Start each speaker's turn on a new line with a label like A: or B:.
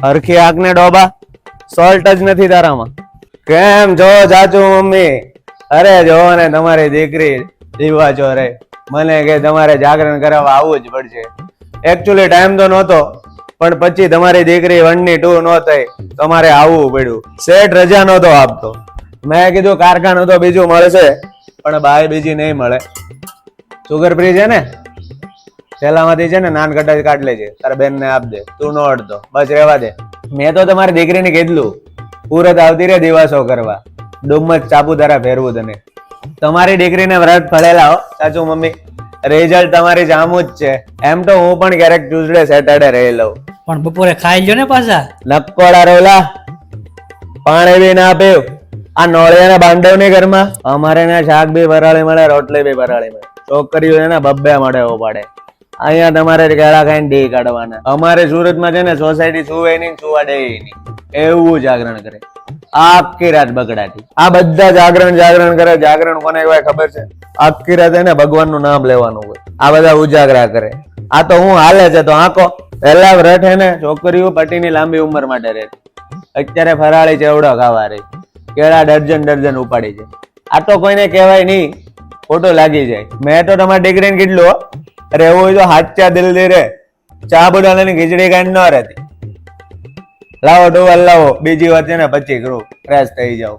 A: હરખી આંખને ડોબા, સોલ્ટ જ નથી તારામાં. કેમ જો ચાચુ મમ્મી? અરે જો ને તમારી દીકરી દીવા ચોરે મને કે તમારે જાગરણ કરાવવા આવવું જ પડશે. એકચ્યુઅલી ટાઈમ તો નહોતો, પણ પછી તમારી દીકરી 1 ની 2 નો થઈ, તમારે આવવું પડ્યું. શેઠ રજા નહોતો આપતો. મેં કીધું કારખાનું તો બીજું મળશે, પણ બાય બીજી નહીં મળે. સુગર ફ્રી છે ને? પેલામાંથી છે ને નાન કટાઈ કાઢ લેજે, તારા બેન ને આપ દે. તું નો અડતો, બસ રેવા દે. મેં તો તમારી દીકરીને કીધું પૂરત આવતી રે દિવાસો કરવા, ડુમ્મસ સાપુતારા ફેરવું તને. તમારી દીકરીને વ્રત ફળેલા હો સાચું મમ્મી. રિઝલ્ટ તમારી જામું જ છે. એમ તો હું પણ ક્યારેક ટ્યુઝડે સેટરડે રહી લઉં,
B: પણ બપોરે ખાઈ લ્યો ને પાછા.
A: નક્કોડા રોલા પાણી બી ના પીવ. આ નોળિયાના બાંધવ ની ઘરમાં અમારે ને શાક બી વરાળી મળે, રોટલી બી વરાળી મળે. છોકરીઓ એને બબ્બે મળે પાડે. અહીંયા તમારે કેળા ખાઈને ડી કાઢવાના. અમારે સુરતમાં છે ને સોસાયટી સુવે નહીં, સુવા દે નહીં, એવું જાગરણ કરે. આખી રાત બગડાટી. આ બધા જાગરણ કરે. જાગરણ કોને કહેવાય ખબર છે? આખી રાત એને ભગવાનનું નામ લેવાનું હોય. આ બધા ઉજાગરા કરે. આ તો હું હાલે છે તો આંકો પહેલા વ્રત હે ને છોકરીઓ પટીની લાંબી ઉંમર માટે રહે. અત્યારે ફરાળી ચેવડો ખાવા રહી, કેળા ડર્જન ઉપાડી છે. આ તો કોઈને કહેવાય નહીં, ખોટો લાગી જાય. મેં તો તમારી દીકરીને કીધું રહેવું હોય તો હાચા દિલથી રે, ચા બુડાની ખીચડી કાંઈ ન રહેતી. લાવો ટુવાલ લાવો, બીજી વાર છે ને પછી કરું ફ્રેશ થઈ જાવ.